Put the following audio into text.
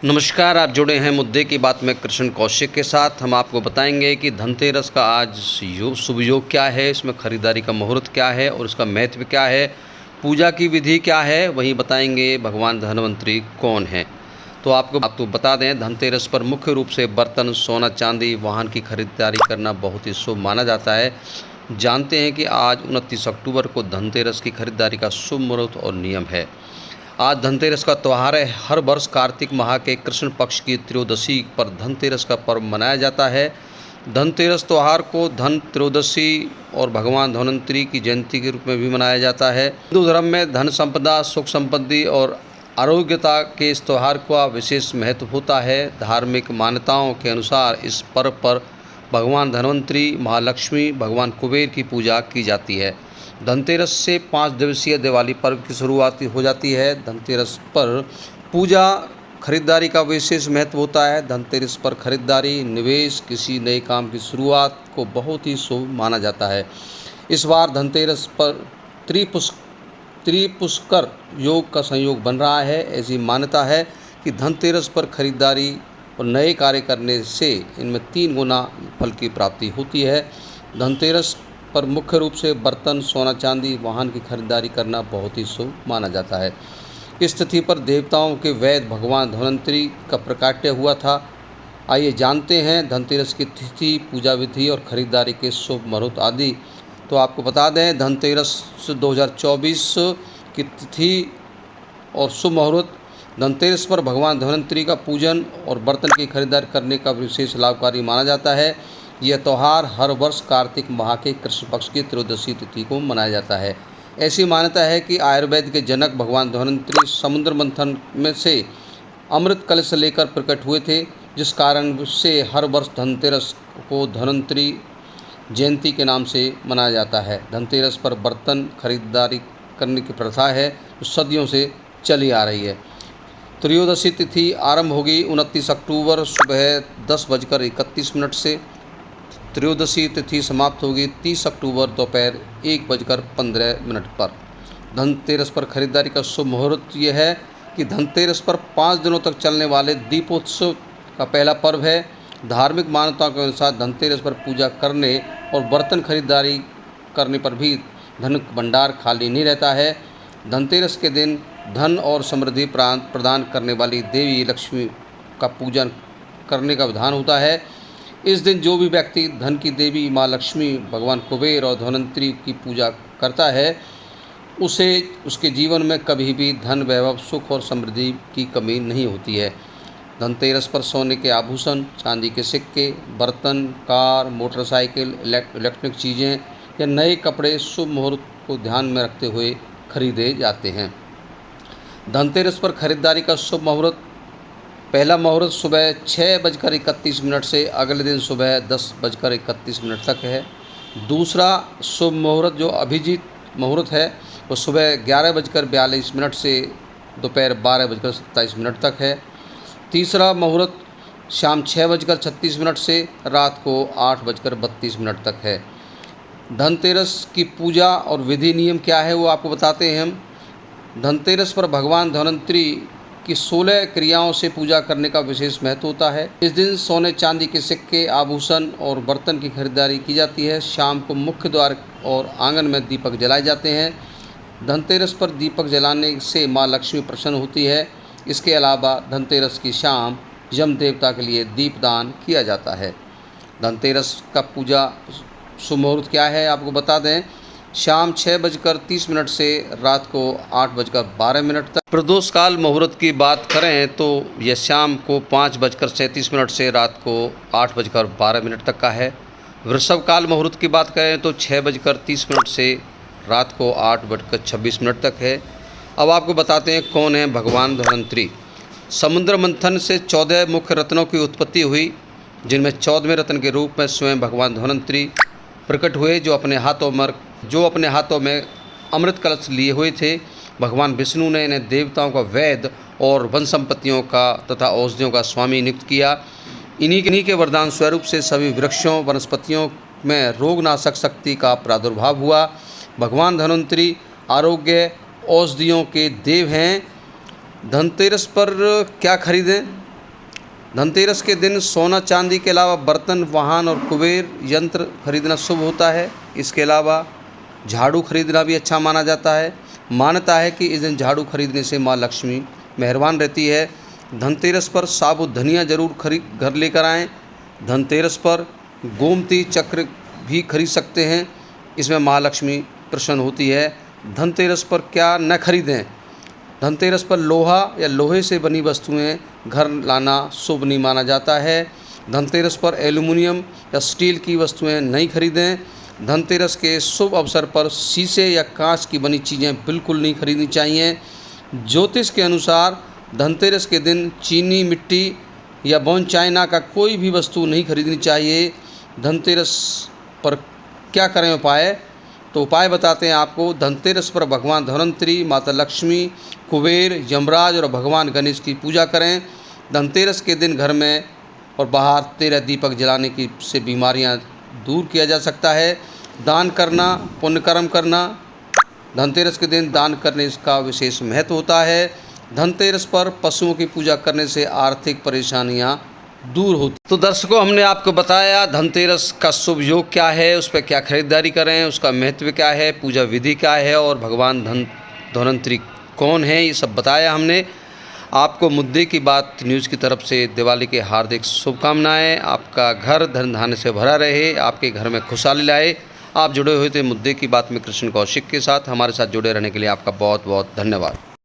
नमस्कार, आप जुड़े हैं मुद्दे की बात में कृष्ण कौशिक के साथ। हम आपको बताएंगे कि धनतेरस का आज शुभ योग क्या है, इसमें खरीदारी का मुहूर्त क्या है और उसका महत्व क्या है, पूजा की विधि क्या है, वहीं बताएंगे भगवान धनवंतरी कौन है। तो आपको बता दें, धनतेरस पर मुख्य रूप से बर्तन, सोना चांदी, वाहन की खरीदारी करना बहुत ही शुभ माना जाता है। जानते हैं कि आज 29 अक्टूबर को धनतेरस की खरीदारी का शुभ मुहूर्त और नियम है। आज धनतेरस का त्यौहार है। हर वर्ष कार्तिक माह के कृष्ण पक्ष की त्रयोदशी पर धनतेरस का पर्व मनाया जाता है। धनतेरस त्यौहार को धन त्रयोदशी और भगवान धन्वंतरी की जयंती के रूप में भी मनाया जाता है। हिंदू धर्म में धन संपदा, सुख संपत्ति और आरोग्यता के इस त्यौहार का विशेष महत्व होता है। धार्मिक मान्यताओं के अनुसार इस पर्व पर भगवान धन्वंतरी, महालक्ष्मी, भगवान कुबेर की पूजा की जाती है। धनतेरस से 5 दिवसीय दिवाली पर्व की शुरुआत हो जाती है। धनतेरस पर पूजा खरीदारी का विशेष महत्व होता है। धनतेरस पर खरीदारी, निवेश, किसी नए काम की शुरुआत को बहुत ही शुभ माना जाता है। इस बार धनतेरस पर त्रिपुष्कर योग का संयोग बन रहा है। ऐसी मान्यता है कि धनतेरस पर खरीदारी और नए कार्य करने से इनमें 3 गुना फल की प्राप्ति होती है। धनतेरस पर मुख्य रूप से बर्तन, सोना चांदी, वाहन की खरीदारी करना बहुत ही शुभ माना जाता है। इस तिथि पर देवताओं के वैद्य भगवान धन्वंतरी का प्राकट्य हुआ था। आइए जानते हैं धनतेरस की तिथि, पूजा विधि और खरीदारी के शुभ मुहूर्त आदि। तो आपको बता दें, धनतेरस 2024 की तिथि और शुभ मुहूर्त। धनतेरस पर भगवान धन्वंतरी का पूजन और बर्तन की खरीदारी करने का विशेष लाभकारी माना जाता है। यह त्यौहार हर वर्ष कार्तिक माह के कृष्ण पक्ष की त्रयोदशी तिथि को मनाया जाता है। ऐसी मान्यता है कि आयुर्वेद के जनक भगवान धन्वंतरी समुद्र मंथन में से अमृत कलश लेकर प्रकट हुए थे, जिस कारण से हर वर्ष धनतेरस को धन्वंतरी जयंती के नाम से मनाया जाता है। धनतेरस पर बर्तन खरीदारी करने की प्रथा है जो सदियों से चली आ रही है। त्रयोदशी तिथि आरंभ होगी 29 अक्टूबर सुबह 10:31 से। त्रयोदशी तिथि समाप्त होगी 30 अक्टूबर दोपहर 1:15 पर। धनतेरस पर खरीदारी का शुभ मुहूर्त ये है कि धनतेरस पर 5 दिनों तक चलने वाले दीपोत्सव का पहला पर्व है। धार्मिक मान्यताओं के अनुसार धनतेरस पर पूजा करने और बर्तन खरीदारी करने पर भी धन भंडार खाली नहीं रहता है। धनतेरस के दिन धन और समृद्धि प्रदान करने वाली देवी लक्ष्मी का पूजन करने का विधान होता है। इस दिन जो भी व्यक्ति धन की देवी माँ लक्ष्मी, भगवान कुबेर और धन्वंतरी की पूजा करता है, उसे उसके जीवन में कभी भी धन, वैभव, सुख और समृद्धि की कमी नहीं होती है। धनतेरस पर सोने के आभूषण, चांदी के सिक्के, बर्तन, कार, मोटरसाइकिल, इलेक्ट्रॉनिक चीज़ें या नए कपड़े शुभ मुहूर्त को ध्यान में रखते हुए खरीदे जाते हैं। धनतेरस पर खरीदारी का शुभ मुहूर्त। पहला मुहूर्त सुबह 6:31 से अगले दिन सुबह 10:31 तक है। दूसरा शुभ मुहूर्त जो अभिजीत मुहूर्त है वो सुबह 11:42 से दोपहर 12:27 तक है। तीसरा मुहूर्त शाम 6:36 से रात को 8:32 तक है। धनतेरस की पूजा और विधि नियम क्या है वो आपको बताते हैं हम। धनतेरस पर भगवान धन्वंतरी की 16 क्रियाओं से पूजा करने का विशेष महत्व होता है। इस दिन सोने चांदी के सिक्के, आभूषण और बर्तन की खरीदारी की जाती है। शाम को मुख्य द्वार और आंगन में दीपक जलाए जाते हैं। धनतेरस पर दीपक जलाने से माँ लक्ष्मी प्रसन्न होती है। इसके अलावा धनतेरस की शाम यम देवता के लिए दीपदान किया जाता है। धनतेरस का पूजा शुभ मुहूर्त क्या है आपको बता दें। शाम 6:30 से रात को 8:12 तक। प्रदोष काल मुहूर्त की बात करें तो यह शाम को 5:37 से रात को 8:12 तक का है। वृषभ काल मुहूर्त की बात करें तो 6:30 से रात को 8:26 तक है। अब आपको बताते हैं कौन है भगवान धन्वंतरी। समुद्र मंथन से 14 मुख्य रत्नों की उत्पत्ति हुई, जिनमें 14वें रत्न के रूप में स्वयं भगवान धन्वंतरी प्रकट हुए, जो अपने हाथों में अमृत कलश लिए हुए थे। भगवान विष्णु ने इन्हें देवताओं का वैद्य और वन संपत्तियों का तथा औषधियों का स्वामी नियुक्त किया। इन्हीं के वरदान स्वरूप से सभी वृक्षों, वनस्पतियों में रोगनाशक शक्ति का प्रादुर्भाव हुआ। भगवान धन्वंतरी आरोग्य औषधियों के देव हैं। धनतेरस पर क्या खरीदें? धनतेरस के दिन सोना चांदी के अलावा बर्तन, वाहन और कुबेर यंत्र खरीदना शुभ होता है। इसके अलावा झाड़ू खरीदना भी अच्छा माना जाता है। मान्यता है कि इस दिन झाड़ू खरीदने से माँ लक्ष्मी मेहरबान रहती है। धनतेरस पर साबुत धनिया जरूर घर लेकर आएँ। धनतेरस पर गोमती चक्र भी खरीद सकते हैं, इसमें माँ लक्ष्मी प्रसन्न होती है। धनतेरस पर क्या न खरीदें? धनतेरस पर लोहा या लोहे से बनी वस्तुएं घर लाना शुभ नहीं माना जाता है। धनतेरस पर एल्युमिनियम या स्टील की वस्तुएं नहीं खरीदें। धनतेरस के शुभ अवसर पर शीशे या कांच की बनी चीज़ें बिल्कुल नहीं खरीदनी चाहिए। ज्योतिष के अनुसार धनतेरस के दिन चीनी मिट्टी या बोन चाइना का कोई भी वस्तु नहीं खरीदनी चाहिए। धनतेरस पर क्या करें उपाय? तो उपाय बताते हैं आपको। धनतेरस पर भगवान धन्वंतरी, माता लक्ष्मी, कुबेर, यमराज और भगवान गणेश की पूजा करें। धनतेरस के दिन घर में और बाहर 13 दीपक जलाने की से बीमारियां दूर किया जा सकता है। दान करना, पुण्य कर्म करना। धनतेरस के दिन दान करने का विशेष महत्व होता है। धनतेरस पर पशुओं की पूजा करने से आर्थिक परेशानियां दूर होती। तो दर्शकों, हमने आपको बताया धनतेरस का शुभ योग क्या है, उस पर क्या खरीदारी करें, उसका महत्व क्या है, पूजा विधि क्या है और भगवान धन्वंतरी कौन है, ये सब बताया हमने आपको। मुद्दे की बात न्यूज़ की तरफ से दिवाली के हार्दिक शुभकामनाएं। आपका घर धन धान्य से भरा रहे, आपके घर में खुशहाली लाए। आप जुड़े हुए थे मुद्दे की बात में कृष्ण कौशिक के साथ। हमारे साथ जुड़े रहने के लिए आपका बहुत बहुत धन्यवाद।